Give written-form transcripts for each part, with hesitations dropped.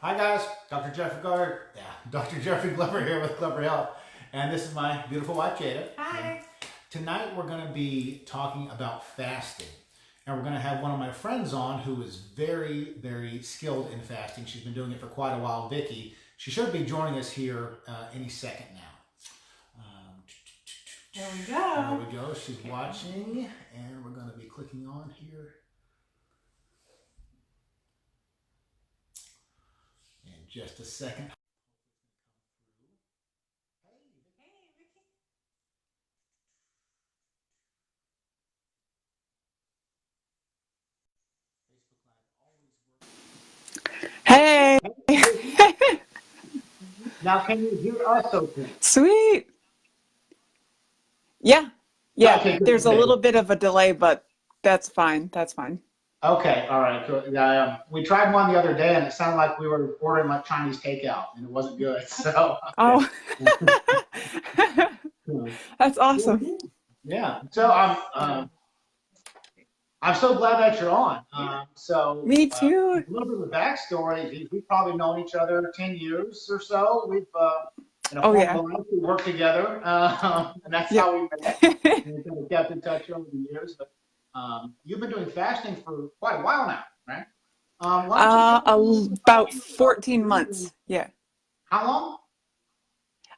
Hi guys, Dr. Jeffrey Glover, Dr. Jeffrey Glover here with Glover Health, and this is my beautiful wife Jada. Hi. Tonight we're going to be talking about fasting, and we're going to have one of my friends on who is very, very skilled in fasting. She's been doing it for quite a while, Vicki. She should be joining us here any second now. There we There go. we go. She's watching, and we're going to be clicking on here in just a second. Hey, Vicki. Hey, Now, can you hear us okay? sweet. Yeah, yeah. Okay, good. There's a Okay. little bit of a delay, but that's fine. That's fine. Okay, all right. Cool. Yeah, we tried one the other day, and it sounded like we were ordering like Chinese takeout, and it wasn't good. So, okay. Oh, that's awesome. Yeah. So I'm so glad that you're on. Me too. A little bit of a backstory. We've probably known each other 10 years or so. We've in a Oh, former yeah. life we worked together, and that's Yep. how we met. And we've kind of kept in touch over the years. But you've been doing fasting for quite a while now, right? Why don't you tell us a little bit about About you? 14 months. Yeah. How long?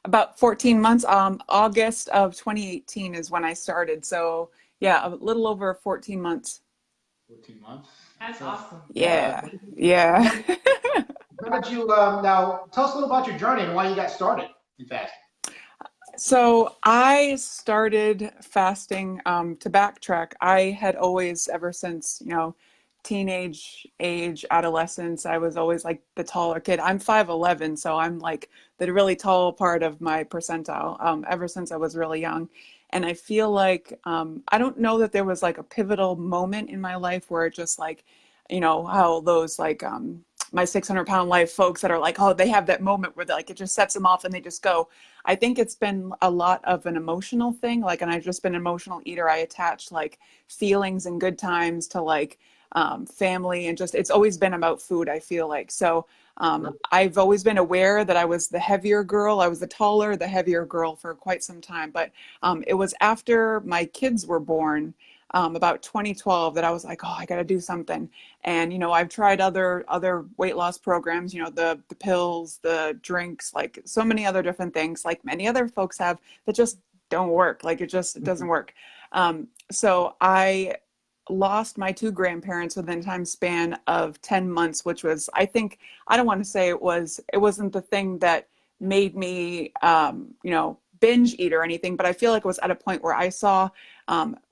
About 14 months. August of 2018 is when I started. So, yeah, a little over 14 months. 14 months. That's So, awesome. yeah. Yeah. Yeah. How did you now tell us a little about your journey and why you got started in fasting? So I started fasting to backtrack. I had always, ever since, teenage age, adolescence, I was always like the taller kid. I'm 5'11", so I'm like the really tall part of my percentile ever since I was really young. And I feel like I don't know that there was like a pivotal moment in my life where it just like, how those like my 600-pound life folks that are like, oh, they have that moment where like it just sets them off and they just go. I think it's been a lot of an emotional thing. Like, and I've just been an emotional eater. I attach like feelings and good times to like family and just, it's always been about food, I feel like. So I've always been aware that I was the heavier girl. I was the taller, the heavier girl for quite some time. But it was after my kids were born, about 2012, that I was like, oh, I got to do something. And I've tried other weight loss programs, the pills, the drinks, like so many other different things, like many other folks have, that just don't work. Like it doesn't work. So I lost my two grandparents within a time span of 10 months, which was, I think, I don't want to say it wasn't the thing that made me binge eat or anything, but I feel like it was at a point where I saw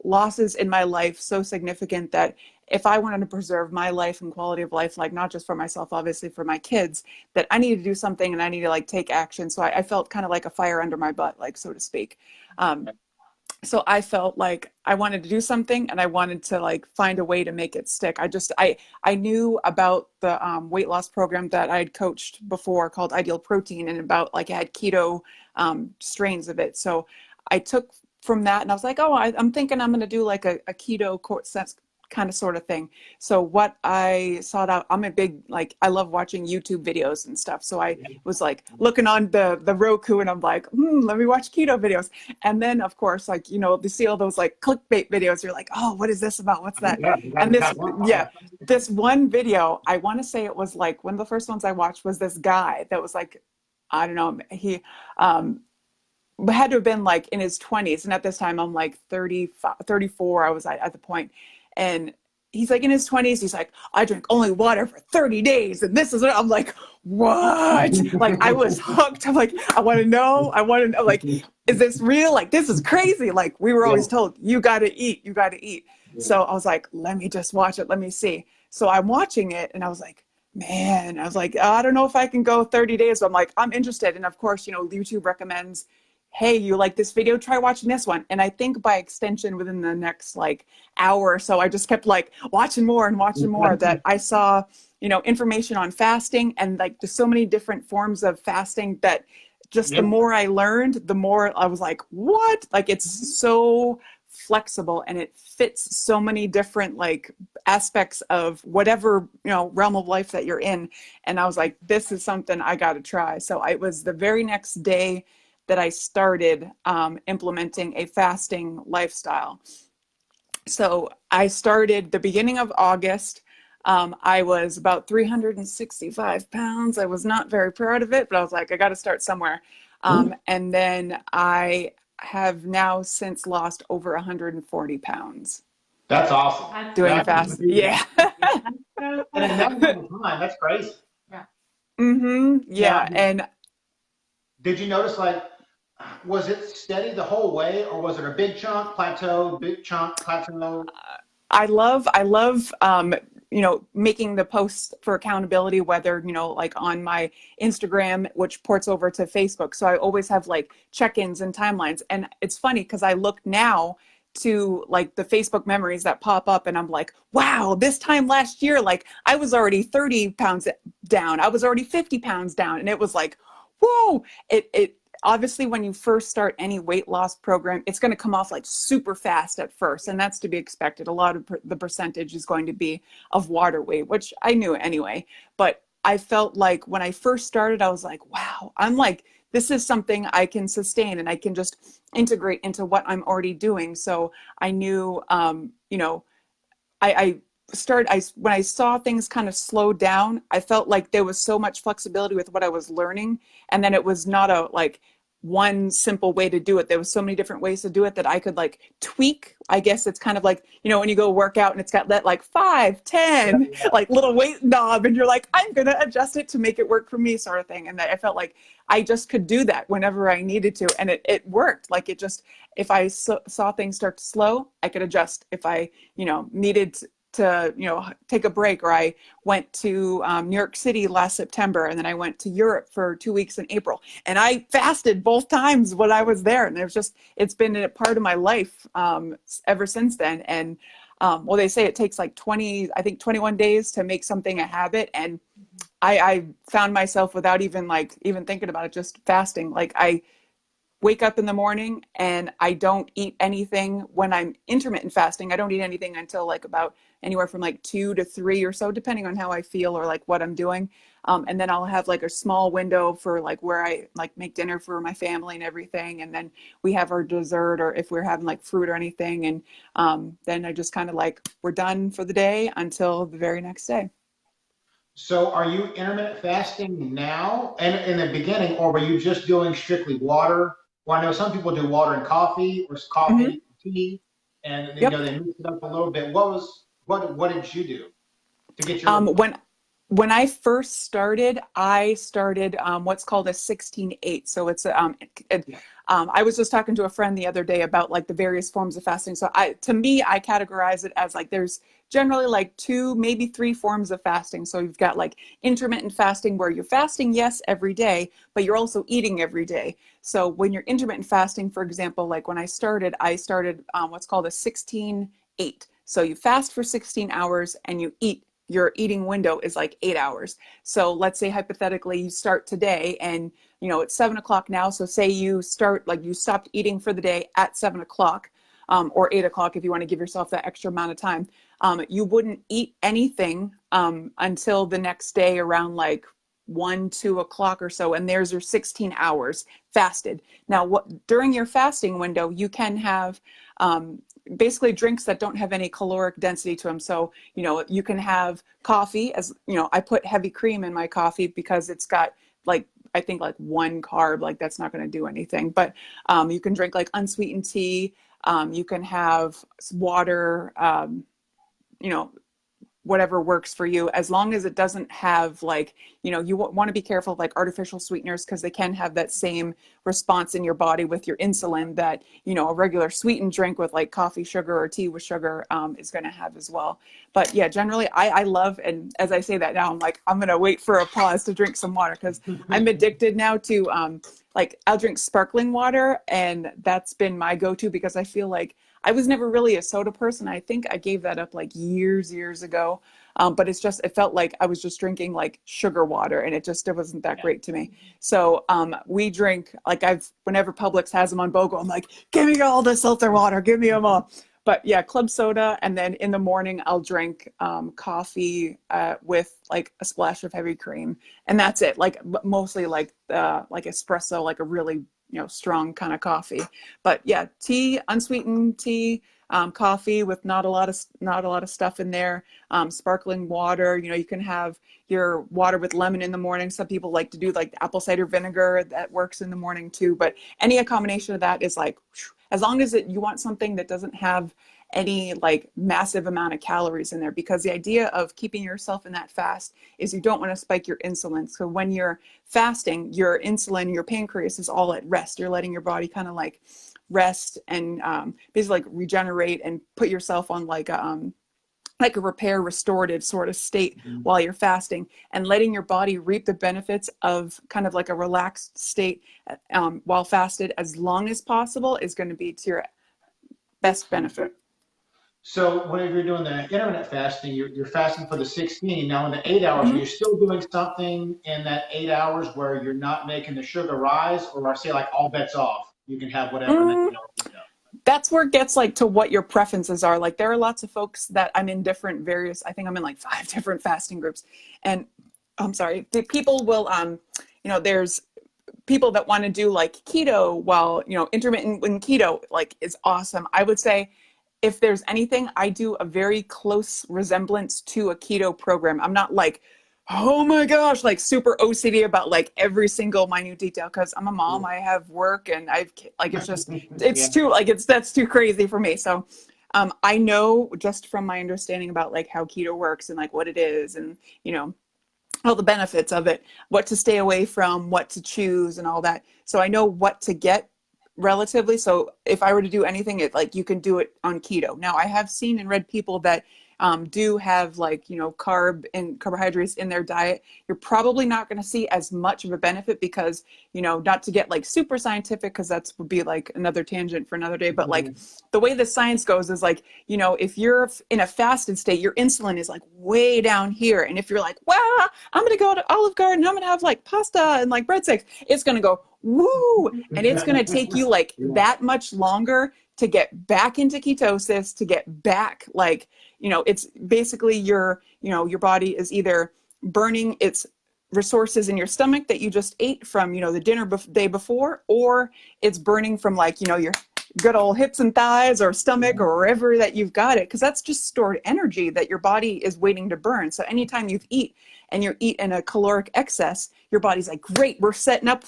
losses in my life so significant that if I wanted to preserve my life and quality of life, like not just for myself, obviously for my kids, that I needed to do something and I needed to like take action. So I felt kind of like a fire under my butt, like so to speak. Um, so I felt like I wanted to do something and I wanted to like find a way to make it stick. I knew about the weight loss program that I had coached before called Ideal Protein, and about like it had keto strains of it. So I took from that and I was like, oh, I'm thinking I'm going to do like a keto course kind of sort of thing. So what I sought out, I'm a big, like, I love watching YouTube videos and stuff. So I was like looking on the Roku and I'm like, let me watch keto videos. And then, of course, like, you see all those like clickbait videos. You're like, oh, what is this about? What's that? Yeah, you And got one. yeah, this one video, I want to say it was like one of the first ones I watched was this guy that was like, I don't know, he um, had to have been like in his 20s. And at this time, I'm like 35, 34. I was at the point. And he's like in his 20s. He's like, I drink only water for 30 days. And this is what I'm like, what? Like, I was hooked. I'm like, I want to know. I want to know, like, is this real? Like, this is crazy. Like, we were Yeah, always told, you got to eat, you got to eat. yeah, So I was like, let me just watch it. Let me see. So I'm watching it and I was like, man, I was like, I don't know if I can go 30 days, but I'm like, I'm interested. And of course, YouTube recommends, hey, you like this video, try watching this one. And I think by extension, within the next like hour or so, I just kept like watching more and watching more, that I saw information on fasting and like just so many different forms of fasting, that just the yep. more I learned, the more I was like, what? Like, it's so flexible and it fits so many different like aspects of whatever, realm of life that you're in. And I was like, this is something I got to try. So it was the very next day that I started implementing a fasting lifestyle. So I started the beginning of August. I was about 365 pounds. I was not very proud of it, but I was like, I got to start somewhere. And then I have now since lost over 140 pounds That's awesome. That's doing That's fast. amazing. Yeah. that's so And in cool. that amount of time, that's crazy. Yeah. Yeah. Now, And did you notice like, was it steady the whole way, or was it a big chunk, plateau, big chunk, plateau? I love, making the posts for accountability, whether, like on my Instagram, which ports over to Facebook. So I always have like check-ins and timelines. And it's funny because I look now to like the Facebook memories that pop up and I'm like, wow, this time last year, like I was already 30 pounds down. I was already 50 pounds down. And it was like, whoa, it obviously when you first start any weight loss program, it's going to come off like super fast at first, and that's to be expected. A lot of the percentage is going to be of water weight, which I knew anyway. But I felt like when I first started, I was like, wow, I'm like, this is something I can sustain and I can just integrate into what I'm already doing. So I knew, I started, when I saw things kind of slow down, I felt like there was so much flexibility with what I was learning. And then it was not a like one simple way to do it. There was so many different ways to do it that I could like tweak. I guess it's kind of like, when you go work out and it's got that like 5, Yeah, 10, yeah. like little weight knob, and you're like, I'm going to adjust it to make it work for me, sort of thing. And I felt like I just could do that whenever I needed to. And it worked. Like it just, if I saw things start to slow, I could adjust. If I, needed to take a break, or I went to New York City last September, and then I went to Europe for 2 weeks in April, and I fasted both times when I was there, and it's been a part of my life ever since then. And well, they say it takes like 21 days to make something a habit, and I found myself without even thinking about it, just fasting. Like I wake up in the morning and I don't eat anything. When I'm intermittent fasting, I don't eat anything until like about anywhere from like 2 to 3 or so, depending on how I feel or like what I'm doing. And then I'll have like a small window for like where I like make dinner for my family and everything. And then we have our dessert, or if we're having like fruit or anything. And then I just kind of like, we're done for the day until the very next day. So are you intermittent fasting now and in the beginning, or were you just doing strictly water? Well, I know some people do water and coffee, or Hmm. coffee and tea, and Yep. they mix it up a little bit. What did you do to get your? When I first started, I started what's called a 16/8. So it's Yeah. I was just talking to a friend the other day about like the various forms of fasting. So to me, I categorize it as like there's generally like two, maybe three forms of fasting. So you've got like intermittent fasting, where you're fasting, yes, every day, but you're also eating every day. So when you're intermittent fasting, for example, like when I started what's called a 16/8. So you fast for 16 hours and you eat. Your eating window is like 8 hours. So let's say hypothetically you start today, and it's 7 o'clock now. So say you start, like you stopped eating for the day at 7 o'clock, or 8 o'clock if you want to give yourself that extra amount of time. You wouldn't eat anything until the next day around like 1, 2 o'clock or so, and there's your 16 hours fasted. Now, what during your fasting window, you can have basically drinks that don't have any caloric density to them. So, you can have coffee. As I put heavy cream in my coffee because it's got like, I think like one carb, like that's not going to do anything. But you can drink like unsweetened tea. You can have water, you know, whatever works for you, as long as it doesn't have like, you want to be careful of like artificial sweeteners, because they can have that same response in your body with your insulin that a regular sweetened drink with like coffee sugar or tea with sugar is going to have as well. But yeah, generally I love, and as I say that now, I'm like, I'm going to wait for a pause to drink some water, because I'm addicted now to like I'll drink sparkling water, and that's been my go-to, because I feel like I was never really a soda person. I think I gave that up like years ago. But it felt like I was just drinking like sugar water, and it wasn't that great to me. So we drink, like whenever Publix has them on BOGO, I'm like, give me all the filter water, give me them all. But yeah, club soda, and then in the morning I'll drink coffee with like a splash of heavy cream, and that's it. Like mostly like espresso, like a really strong kind of coffee. But yeah, tea, unsweetened tea, coffee with not a lot of stuff in there. Sparkling water. You can have your water with lemon in the morning. Some people like to do like apple cider vinegar, that works in the morning too. But any combination of that is like, as long as you want something that doesn't have any like massive amount of calories in there, because the idea of keeping yourself in that fast is you don't want to spike your insulin. So when you're fasting, your insulin, your pancreas is all at rest. You're letting your body kind of like rest and basically like regenerate and put yourself on like a repair restorative sort of state while you're fasting, and letting your body reap the benefits of kind of like a relaxed state while fasted as long as possible is going to be to your best benefit. So whenever you're doing the intermittent fasting, you're fasting for the 16. Now in the 8 hours, are Mhm. you still doing something in that 8 hours where you're not making the sugar rise, or I say like all bets off? You can have whatever in that Mm, 8 hour window. that's where it gets like to what your preferences are. Like there are lots of folks that I'm in different various, I think I'm in like 5 different fasting groups. And I'm sorry, the people will, there's people that want to do like keto, while intermittent when keto like is awesome. I would say if there's anything, I do a very close resemblance to a keto program. I'm not like, oh my gosh, like super OCD about like every single minute detail, because I'm a mom, I have work, and I've like it's Yeah. too like that's too crazy for me. So I know just from my understanding about like how keto works and like what it is, and you know all the benefits of it, what to stay away from, what to choose, and all that. So I know what to get relatively. So if I were to do anything, it like you can do it on keto. Now I have seen and read people that do have like carb and carbohydrates in their diet. You're probably not going to see as much of a benefit because not to get like super scientific, because that's would be like another tangent for another day. But like the way the science goes is like if you're in a fasted state, your insulin is like way down here, and if you're like, wow, I'm going to go to Olive Garden, I'm going to have like pasta and like breadsticks, it's going to go woo, and it's going to take you like Yeah. that much longer to get back into ketosis, to get back like it's basically your body is either burning its resources in your stomach that you just ate from the day before, or it's burning from like your good old hips and thighs or stomach or wherever that you've got it, because that's just stored energy that your body is waiting to burn. So anytime you eat and you eat in a caloric excess, your body's like, great, we're setting up,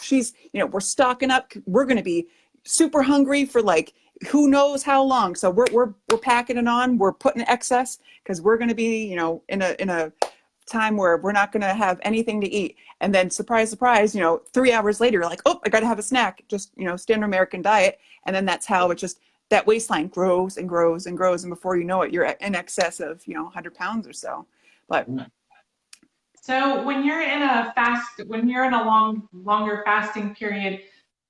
we're stocking up, we're going to be super hungry for like who knows how long. So we're packing it on, we're putting excess because we're going to be in a time where we're not going to have anything to eat. And then surprise, surprise, 3 hours later, you're like, oh, I got to have a snack, just, standard American diet. And then that's how it just, that waistline grows and grows and grows. And before you know it, you're in excess of, 100 pounds or so. But So when you're in a longer fasting period,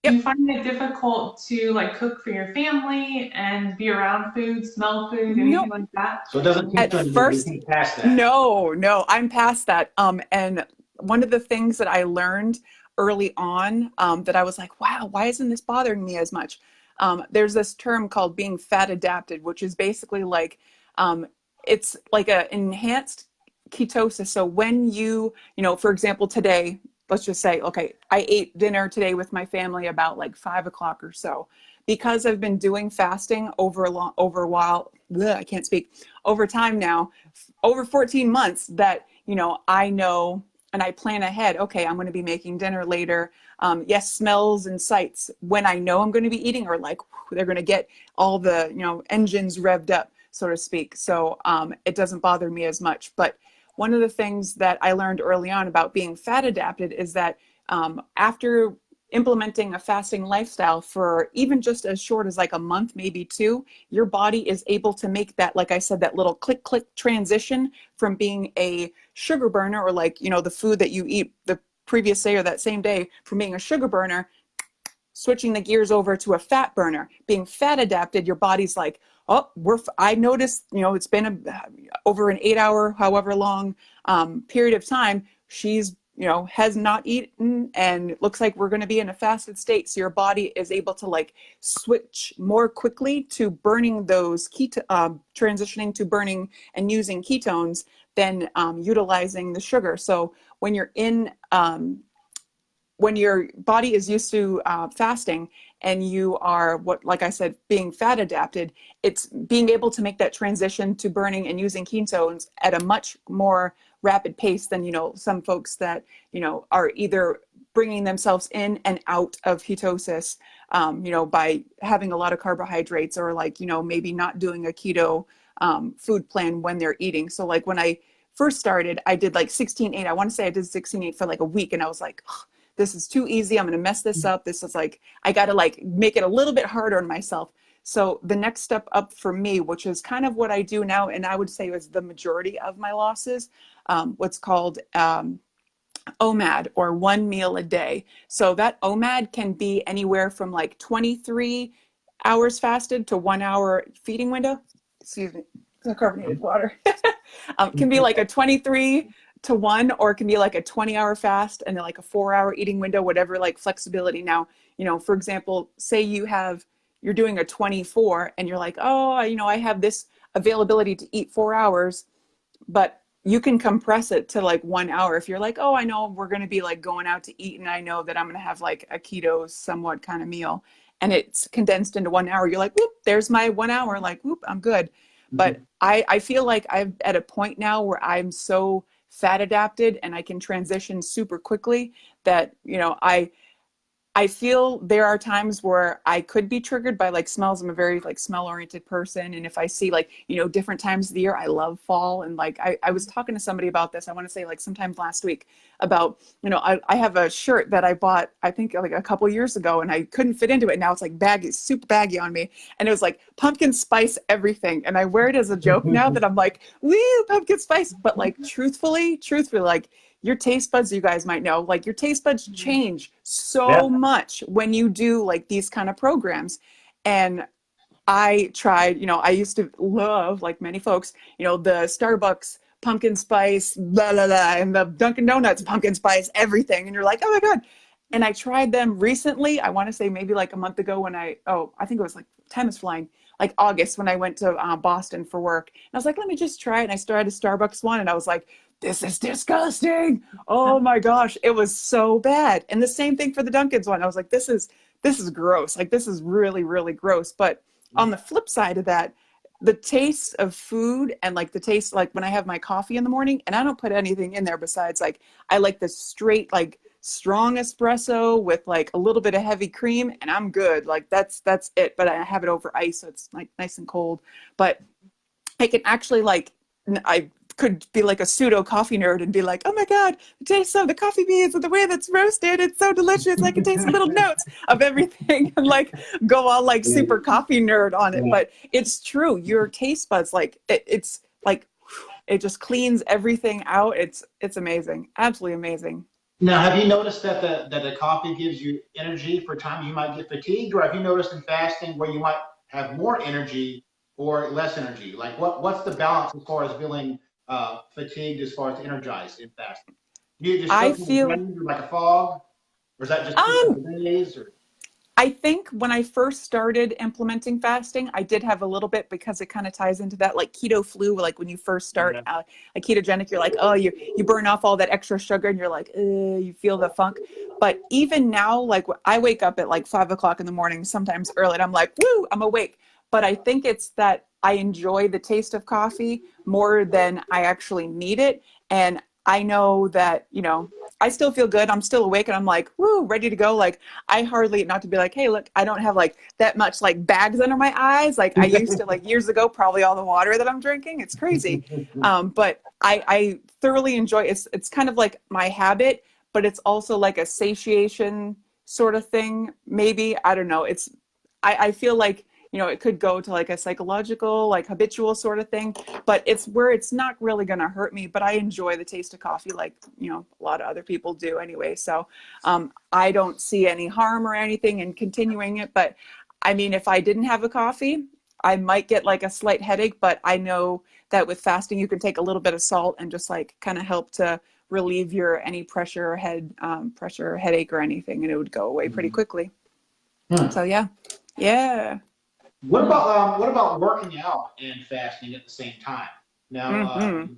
do yep. you find it difficult to like cook for your family and be around food, smell food, anything Nope. like that? So it doesn't seem At to anymore. You first, think past that. no, I'm past that. And one of the things that I learned early on, that I was like, wow, why isn't this bothering me as much? There's this term called being fat adapted, which is basically like, it's like a enhanced ketosis. So when for example, today, let's just say, okay, I ate dinner today with my family about like 5 o'clock or so. Because I've been doing fasting over a while, I can't speak, over time now, over 14 months, that I know and I plan ahead. Okay, I'm going to be making dinner later. Yes, smells and sights when I know I'm going to be eating are like, they're going to get all the engines revved up, so to speak. So it doesn't bother me as much. But one of the things that I learned early on about being fat adapted is that after implementing a fasting lifestyle for even just as short as like a month, maybe two, your body is able to make that, like I said, that little click transition from being a sugar burner, or like the food that you eat the previous day or that same day, from being a sugar burner, switching the gears over to a fat burner. Being fat adapted, your body's like, oh, I noticed, it's been over an 8 hour, however long period of time. She's, has not eaten, and it looks like we're going to be in a fasted state. So your body is able to like switch more quickly to burning those transitioning to burning and using ketones than utilizing the sugar. So when you're in when your body is used to fasting, and you are, like I said, being fat adapted, it's being able to make that transition to burning and using ketones at a much more rapid pace than, some folks that, are either bringing themselves in and out of ketosis, by having a lot of carbohydrates, or like, maybe not doing a keto food plan when they're eating. So like when I first started, I did like 16-8. I want to say I did 16-8 for like a week, and I was like, oh, this is too easy. I'm going to mess this up. This is like, I got to like make it a little bit harder on myself. So the next step up for me, which is kind of what I do now, and I would say was the majority of my losses, what's called OMAD, or 1 meal a day. So that OMAD can be anywhere from like 23 hours fasted to 1 hour feeding window. Excuse me, the carbonated water. Can be like a 23-1, or it can be like a 20-hour fast and then like a 4 hour eating window, whatever, like flexibility. Now, for example, say you're doing a 24 and you're like, oh, I have this availability to eat 4 hours, but you can compress it to like 1 hour. If you're like, oh, I know we're going to be like going out to eat, and I know that I'm going to have like a keto somewhat kind of meal, and it's condensed into 1 hour, you're like, whoop, there's my 1 hour, like, whoop, I'm good. But I feel like I'm at a point now where I'm so fat adapted and I can transition super quickly that, I feel there are times where I could be triggered by like smells. I'm a very like smell oriented person. And if I see like, different times of the year, I love fall. And like, I was talking to somebody about this, I want to say like sometime last week, about, I have a shirt that I bought, I think like a couple years ago, and I couldn't fit into it. Now it's like baggy, super baggy on me. And it was like pumpkin spice everything. And I wear it as a joke now that I'm like, woo, pumpkin spice. But like, truthfully, like, your taste buds, you guys might know, like your taste buds change so much when you do like these kind of programs. And I tried, I used to love, like many folks, the Starbucks pumpkin spice, blah, blah, blah, and the Dunkin' Donuts pumpkin spice, everything. And you're like, oh my God. And I tried them recently. I want to say maybe like a month ago when I think it was like, time is flying, like August, when I went to Boston for work. And I was like, let me just try it. And I started a Starbucks one, and I was like, this is disgusting. Oh my gosh. It was so bad. And the same thing for the Dunkin's one. I was like, this is gross. Like, this is really, really gross. But on the flip side of that, the taste of food, and like the taste, like when I have my coffee in the morning, and I don't put anything in there besides like, I like the straight, like strong espresso with like a little bit of heavy cream, and I'm good. Like that's it. But I have it over ice, so it's like nice and cold. But I can actually like, I could be like a pseudo coffee nerd and be like, oh my God, the taste of the coffee beans and the way that's roasted, it's so delicious. I can taste the little notes of everything, and like go all like super coffee nerd on it. But it's true. Your taste buds, like it's like, it just cleans everything out. It's amazing. Absolutely amazing. Now, have you noticed that the coffee gives you energy for times you might get fatigued, or have you noticed in fasting where you might have more energy or less energy? Like what's the balance as far as feeling fatigued, as far as energized in fasting? Do you just I feel kind of feel, drained or like a fog, or is that just 2 um, days? Or I think when I first started implementing fasting, I did have a little bit, because it kind of ties into that like keto flu. Like when you first start a ketogenic, you're like, oh, you burn off all that extra sugar, and you're like, you feel the funk. But even now, like I wake up at like 5 o'clock in the morning, sometimes early, and I'm like, woo, I'm awake. But I think it's that I enjoy the taste of coffee more than I actually need it. And I know that, I still feel good. I'm still awake, and I'm like, woo, ready to go. Like I hardly, not to be like, hey, look, I don't have like that much like bags under my eyes like I used to, like years ago, probably all the water that I'm drinking. It's crazy. But I thoroughly enjoy it. It's kind of like my habit, but it's also like a satiation sort of thing. Maybe, I don't know. I feel like, it could go to like a psychological, like habitual sort of thing, but it's where it's not really going to hurt me. But I enjoy the taste of coffee, like, a lot of other people do anyway. So I don't see any harm or anything in continuing it. But I mean, if I didn't have a coffee, I might get like a slight headache, but I know that with fasting, you can take a little bit of salt and just like kind of help to relieve your any pressure, headache or anything, and it would go away pretty Mhm. quickly. Hmm. So yeah, yeah. What about working out and fasting at the same time? Now, Hmm.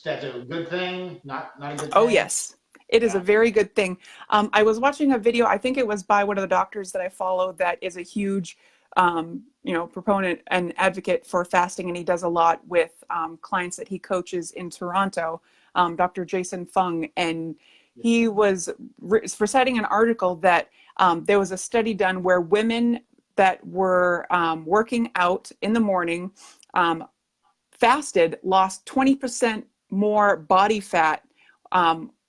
that's a good thing, not a good Oh, thing. yes. It is a Gotcha. very good thing. I was watching a video, I think it was by one of the doctors that I follow that is a huge, proponent and advocate for fasting, and he does a lot with clients that he coaches in Toronto, Dr. Jason Fung, and he was reciting an article that there was a study done where women that were working out in the morning, um, fasted, lost 20% more body fat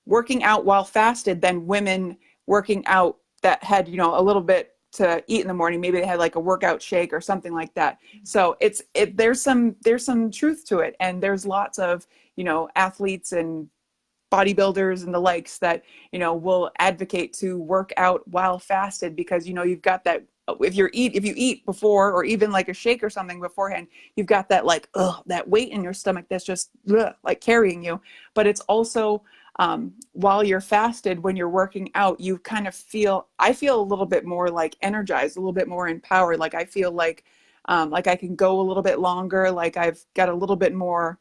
working out while fasted than women working out that had, a little bit to eat in the morning. Maybe they had like a workout shake or something like that. So there's some truth to it. And there's lots of, athletes and bodybuilders and the likes that will advocate to work out while fasted because you've got that if you eat before or even like a shake or something beforehand, you've got that like that weight in your stomach that's just like carrying you. But it's also while you're fasted, when you're working out, you kind of I feel a little bit more like energized, a little bit more empowered. Like I feel like I can go a little bit longer, like I've got a little bit more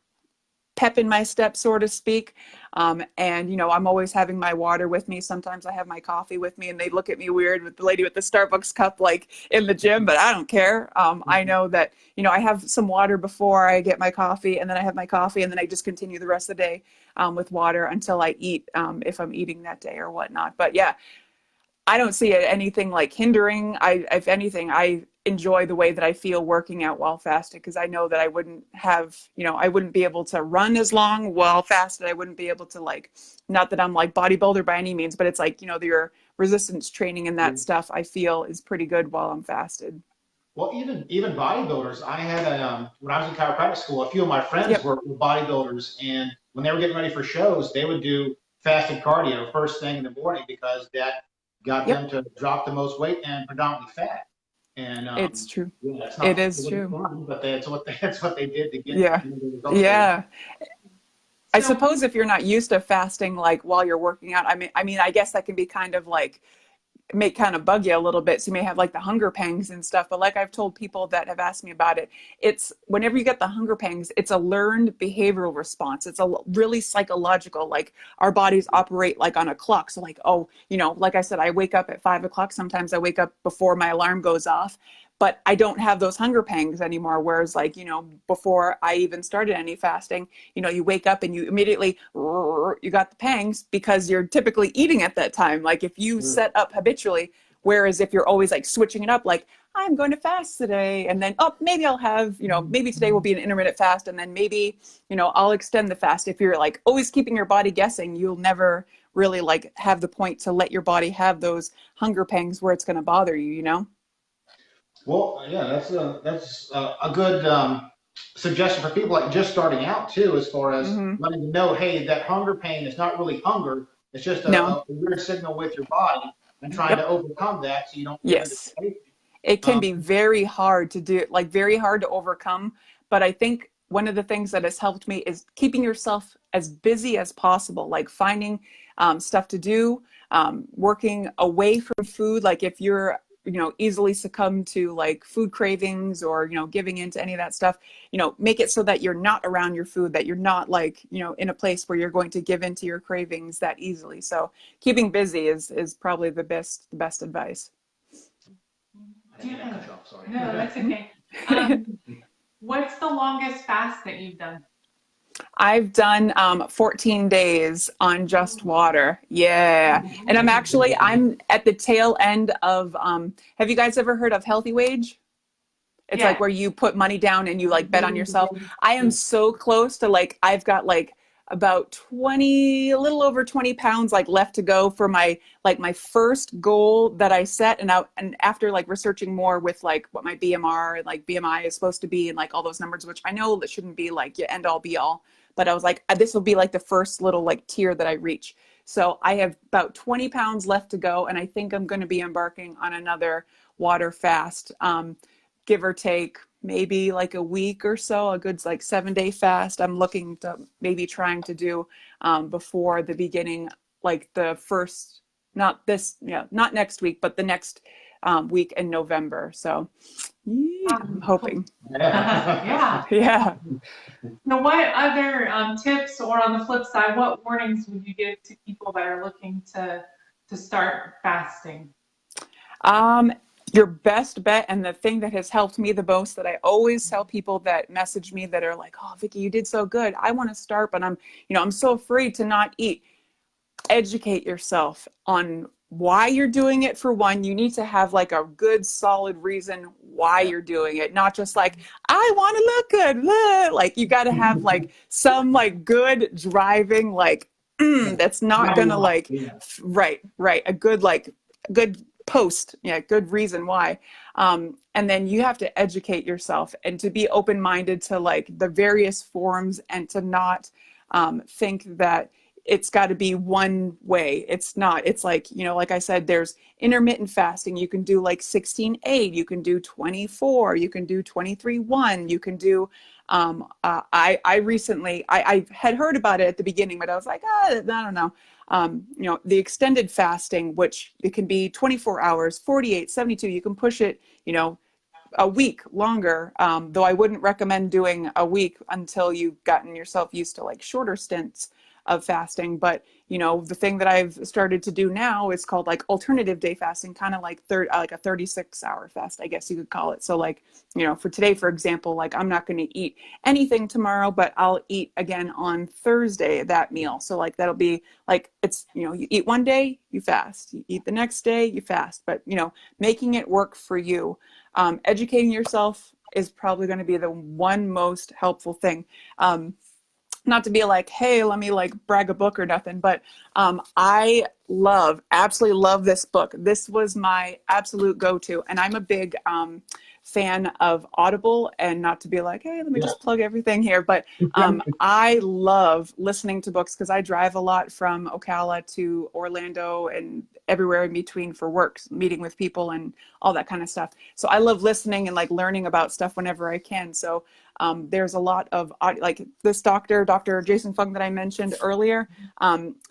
pep in my step, so to speak. And I'm always having my water with me. Sometimes I have my coffee with me, and they look at me weird with the lady with the Starbucks cup, like in the gym. But I don't care. I know that I have some water before I get my coffee, and then I have my coffee, and then I just continue the rest of the day with water until I eat, if I'm eating that day or whatnot. But yeah, I don't see anything like hindering. If anything, I enjoy the way that I feel working out while fasted because I know that I wouldn't be able to run as long while fasted. I wouldn't be able to not that I'm like bodybuilder by any means, but it's like, your resistance training and that stuff I feel is pretty good while I'm fasted. Well, even bodybuilders. I had when I was in chiropractic school, a few of my friends Yep. were bodybuilders, and when they were getting ready for shows, they would do fasted cardio first thing in the morning because that got them Yep. to drop the most weight and predominantly fat. And It's true. yeah, it's It not it is wasn't true. fun, but that's what they did to get Yeah. the results they were. Yeah. I So suppose if you're not used to fasting like while you're working out, I mean, I guess that can be kind of like may kind of bug you a little bit. So you may have like the hunger pangs and stuff. But like I've told people that have asked me about it, it's whenever you get the hunger pangs, it's a learned behavioral response. It's a really psychological, like our bodies operate like on a clock. So like, oh, like I said, I wake up at 5 o'clock. Sometimes I wake up before my alarm goes off. But I don't have those hunger pangs anymore. Whereas, like, before I even started any fasting, you wake up and you immediately you got the pangs because you're typically eating at that time. Like if you Mm. set up habitually, whereas if you're always like switching it up, like I'm going to fast today, and then maybe I'll have maybe today will be an intermittent fast, and then maybe I'll extend the fast. If you're like always keeping your body guessing, you'll never really like have the point to let your body have those hunger pangs where it's going to bother you. Well, yeah, that's a good suggestion for people like just starting out too, as far as Hmm. letting them know, hey, that hunger pain is not really hunger; it's just No. a weird signal with your body, and trying to Yep. overcome that so you don't give into Yes. temptation. It can Um, be very hard to do, like very hard to overcome. But I think one of the things that has helped me is keeping yourself as busy as possible, like finding stuff to do, working away from food. Like if you're, easily succumb to like food cravings or, giving into any of that stuff, make it so that you're not around your food, that you're not like, in a place where you're going to give into your cravings that easily. So keeping busy is probably the best advice. I didn't do mean to cut you off. Sorry. no, that's Mhm. okay. What's the longest fast that you've done? I've done 14 days on just water. Yeah. And I'm at the tail end of, have you guys ever heard of Healthy Wage? It's like Yes. where you put money down and you like bet on yourself. I am so close to like I've got like about 20, a little over 20 pounds like left to go for my first goal that I set. And after like researching more with like what my BMR and like BMI is supposed to be and like all those numbers, which I know that shouldn't be like your end all be all, but I was like, this will be like the first little like tier that I reach. So I have about 20 pounds left to go, and I think I'm going to be embarking on another water fast. Give or take maybe like a week or so, a good like 7-day fast. I'm looking to maybe trying to do before the beginning, like the first, not this, yeah, not next week, but the next week in November. So yeah, I'm hoping. Yeah. Yeah. Now, what other tips, or on the flip side, what warnings would you give to people that are looking to start fasting? Um, your best bet, and the thing that has helped me the most, that I always tell people that message me that are like, "Oh, Vicki, you did so good. I want to start, but I'm so afraid to not eat." Educate yourself on why you're doing it. For one, you need to have like a good solid reason why Yeah. you're doing it, not just like, I want to look good. Like you got to have like some like good driving, like that's not gonna like right, a good like good post, yeah, good reason why. And then you have to educate yourself and to be open-minded to like the various forms, and to not think that it's got to be one way. It's not. It's like, like I said, there's intermittent fasting. You can do like 16/8, you can do 24, you can do 23/1, you can do I recently I had heard about it at the beginning, but I was like, I don't know. The extended fasting, which it can be 24 hours, 48, 72, you can push it, a week longer, though I wouldn't recommend doing a week until you've gotten yourself used to like shorter stints of fasting. But the thing that I've started to do now is called like alternative day fasting, kind of like like a 36-hour fast, I guess you could call it. So like, for today, for example, like I'm not going to eat anything tomorrow, but I'll eat again on Thursday, that meal. So like that'll be like, it's, you eat one day, you fast, you eat the next day, you fast, but making it work for you. Educating yourself is probably going to be the one most helpful thing. Not to be like, hey, let me like brag a book or nothing, but I absolutely love this book. This was my absolute go-to, and I'm a big fan of Audible, and not to be like, hey, let me just plug everything here, but I love listening to books because I drive a lot from Ocala to Orlando and everywhere in between for work, meeting with people and all that kind of stuff. So I love listening and like learning about stuff whenever I can. So there's a lot of like this Dr. Jason Fung that I mentioned earlier.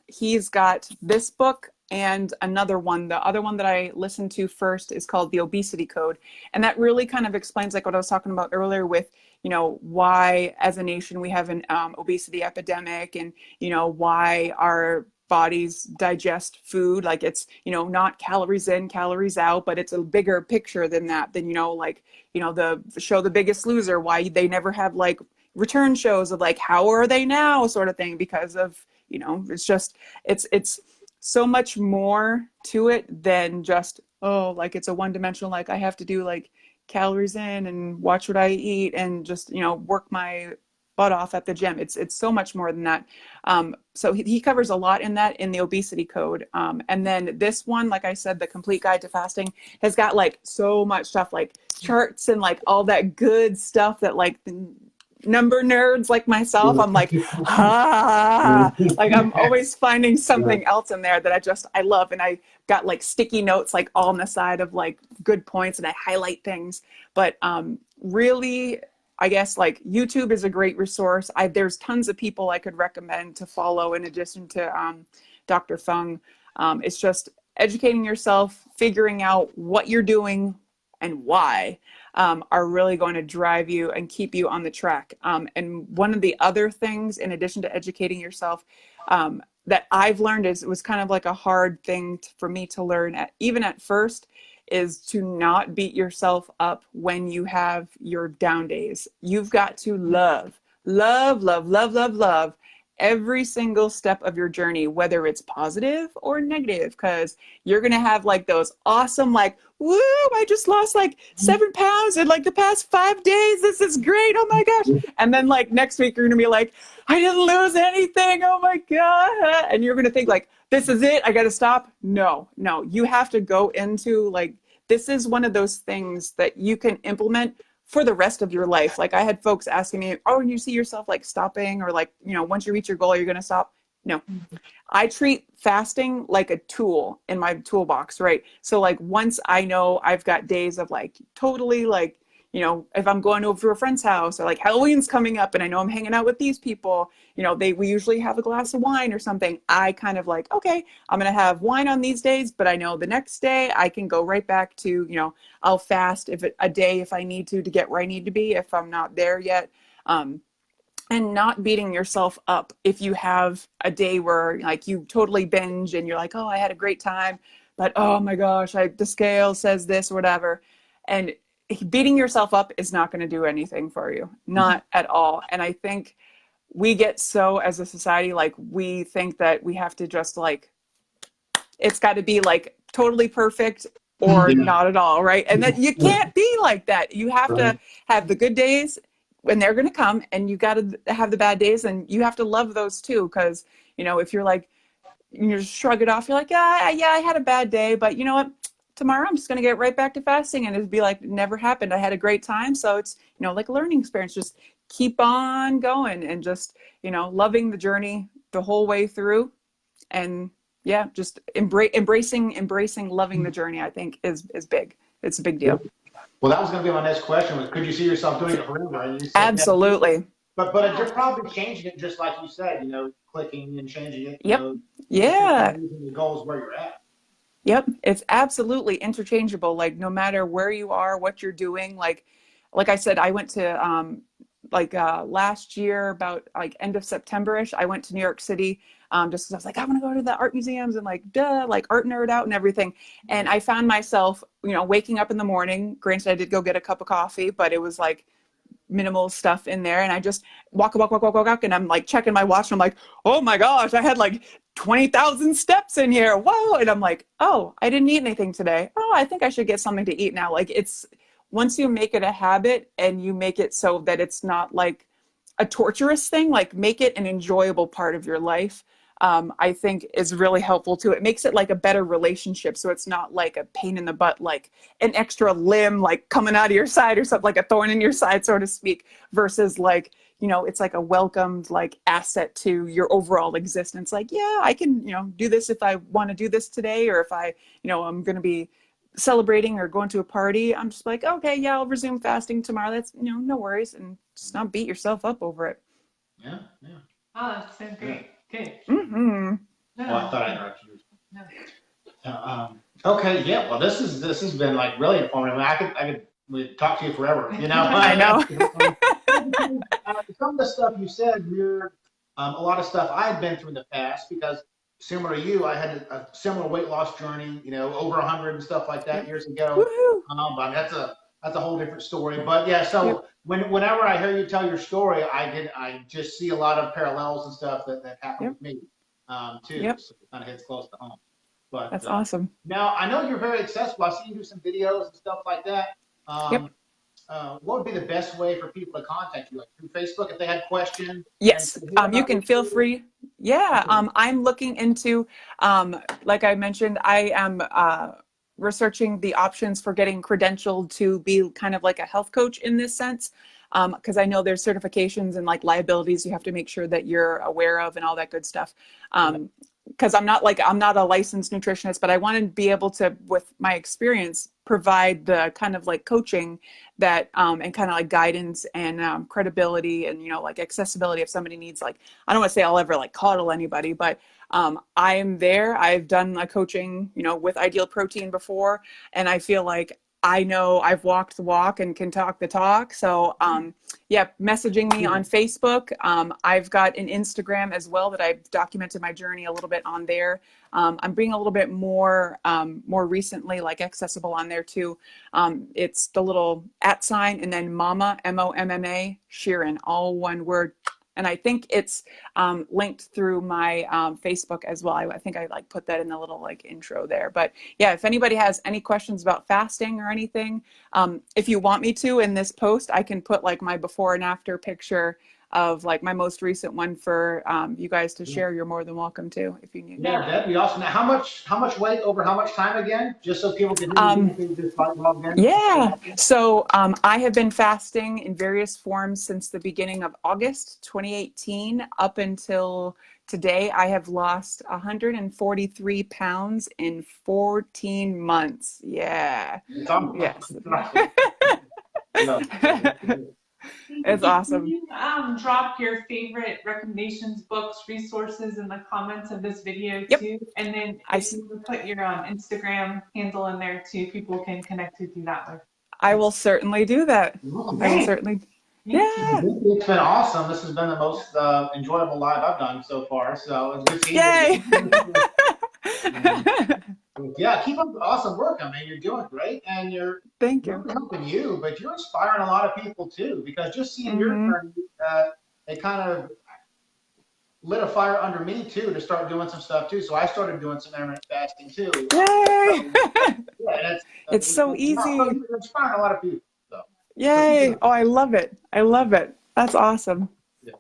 He's got this book and another one. The other one that I listened to first is called The Obesity Code. And that really kind of explains like what I was talking about earlier with, why as a nation we have an obesity epidemic, and, why our bodies digest food. Like it's, not calories in, calories out, but it's a bigger picture than that, than, like, the show The Biggest Loser, why they never have like return shows of like, how are they now sort of thing, because of, it's just, it's so much more to it than just, oh, like it's a one-dimensional, like I have to do like calories in and watch what I eat and just, work my butt off at the gym. It's so much more than that. So he covers a lot in that, in The Obesity Code. And then this one, like I said, The Complete Guide to Fasting, has got like so much stuff, like charts and like all that good stuff that like the number nerds like myself, I'm like, like I'm always finding something else in there that I love. And I got like sticky notes like all on the side of like good points, and I highlight things. But really, I guess like YouTube is a great resource. There's tons of people I could recommend to follow in addition to Dr. Fung. It's just educating yourself, figuring out what you're doing and why, are really going to drive you and keep you on the track. And one of the other things, in addition to educating yourself, that I've learned, is it was kind of like a hard thing for me to learn, even at first, is to not beat yourself up when you have your down days. You've got to love every single step of your journey, whether it's positive or negative, because you're going to have like those awesome, like, woo, I just lost like 7 pounds in like the past 5 days. This is great. Oh my gosh. And then like next week, you're going to be like, I didn't lose anything. Oh my God. And you're going to think like, this is it. I got to stop. No, you have to go into like, this is one of those things that you can implement for the rest of your life. Like I had folks asking me, oh, you see yourself like stopping, or like, once you reach your goal, you're going to stop? No, I treat fasting like a tool in my toolbox, right? So like once I know I've got days of like totally like, you know, if I'm going over to a friend's house or like Halloween's coming up and I know I'm hanging out with these people, you know, we usually have a glass of wine or something. I kind of like, okay, I'm going to have wine on these days, but I know the next day I can go right back to, you know, I'll fast a day if I need to get where I need to be if I'm not there yet. And not beating yourself up if you have a day where like you totally binge and you're like, oh, I had a great time, but oh my gosh, the scale says this or whatever. And beating yourself up is not going to do anything for you, not at all. And I think we get so, as a society, like we think that we have to just like, it's got to be like totally perfect or not at all, right? And that you can't be like that. You have to have the good days when they're going to come, and you got to have the bad days, and you have to love those too. Because, you know, if you're like, you just shrug it off, you're like, yeah, I had a bad day, but you know what? Tomorrow I'm just going to get right back to fasting, and it'd be like it never happened. I had a great time. So it's, you know, like a learning experience. Just keep on going and just, you know, loving the journey the whole way through. And yeah, just embracing loving the journey, I think is big. It's a big deal. Well, that was going to be my next question. Was, could you see yourself doing it forever? And you said, Absolutely. yeah. But you're probably changing it, just like you said. You know, clicking and changing it. Yep. You know, Yeah. the goals where you're at. Yep. It's absolutely interchangeable. Like no matter where you are, what you're doing. Like I said, I went to last year, about like end of September-ish, I went to New York City. Just because I was like, I want to go to the art museums and like art nerd out and everything. And I found myself, you know, waking up in the morning. Granted, I did go get a cup of coffee, but it was like minimal stuff in there. And I just walk. And I'm like checking my watch. And I'm like, oh my gosh, I had like 20,000 steps in here. Whoa. And I'm like, oh, I didn't eat anything today. Oh, I think I should get something to eat now. Like it's, once you make it a habit and you make it so that it's not like a torturous thing, like make it an enjoyable part of your life. I think is really helpful too. It makes it like a better relationship. So it's not like a pain in the butt, like an extra limb, like coming out of your side or something, like a thorn in your side, so to speak, versus like, you know, it's like a welcomed like asset to your overall existence. Like, yeah, I can, you know, do this if I want to do this today, or if I, you know, I'm going to be celebrating or going to a party. I'm just like, okay, yeah, I'll resume fasting tomorrow. That's, you know, no worries. And just not beat yourself up over it. Yeah. Oh, that's so great. Good. Mm-hmm. Well, I thought I interrupted you. No. Okay, yeah. Well, this has been like really informative. I could we'd talk to you forever. You know. I know. Some of the stuff you said mirrored a lot of stuff I had been through in the past, because similar to you, I had a similar weight loss journey. You know, over 100 and stuff like that years ago. But that's a whole different story. But yeah, so whenever I hear you tell your story, I just see a lot of parallels and stuff that happened with me too. So it kind of hits close to home. But that's awesome. Now I know you're very accessible. I see you do some videos and stuff like that. What would be the best way for people to contact you? Like through Facebook if they had questions? Yes, you can feel free. Yeah, I'm looking into, like I mentioned, I am researching the options for getting credentialed to be kind of like a health coach in this sense, because I know there's certifications and like liabilities you have to make sure that you're aware of and all that good stuff. Because I'm not a licensed nutritionist, but I want to be able to, with my experience, provide the kind of like coaching that and kind of like guidance and credibility and, you know, like accessibility if somebody needs, like, I don't want to say I'll ever like coddle anybody, but I am there. I've done a coaching, you know, with Ideal Protein before, and I feel like I know I've walked the walk and can talk the talk. So yeah, messaging me on Facebook. I've got an Instagram as well that I've documented my journey a little bit on there. I'm being a little bit more recently like accessible on there too. It's the little @ and then Mama, MOMMA, Sheerin, all one word. And I think it's linked through my Facebook as well. I think I like put that in the little like intro there. But yeah, if anybody has any questions about fasting or anything, if you want me to in this post, I can put like my before and after picture of like my most recent one for you guys to share. You're more than welcome to if you need. Yeah, that'd be awesome. Now, how much weight over how much time again? Just so people can just log in. Yeah. So I have been fasting in various forms since the beginning of August 2018 up until today. I have lost 143 pounds in 14 months. Yeah. Yes. No. It's Can awesome. you drop your favorite recommendations, books, resources in the comments of this video Yep. too? And then I, if you would put your Instagram handle in there too, people can connect with you that way. I will certainly do that. I will Great. certainly. Thank you. Yeah. It's been awesome. This has been the most enjoyable live I've done so far. So it's good seeing Yay. you. Yeah, keep up the awesome work. I mean, you're doing great, and you're Thank not you. only helping you, but you're inspiring a lot of people too. Because just seeing your Hmm. journey, it kind of lit a fire under me too to start doing some stuff too. So I started doing some intermittent fasting too. Yay. Yeah, and It's so easy. you're inspiring a lot of people. So, Yay. Oh, I love it. I love it. That's awesome. yeah.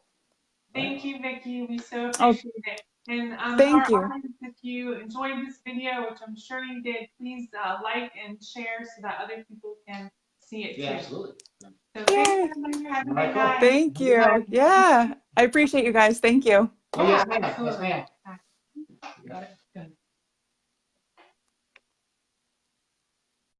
Thank you, Vicki. We so Oh, appreciate it. And thank our you. audience, if you enjoyed this video, which I'm sure you did, please like and share so that other people can see it too. Yeah, absolutely. So thanks, Yay. everybody. Have a All right, good cool. night. Thank you. Yeah. I apprate you guys. Thank you. Oh, yes, ma'am. Yes, Absolutely. ma'am. Got it.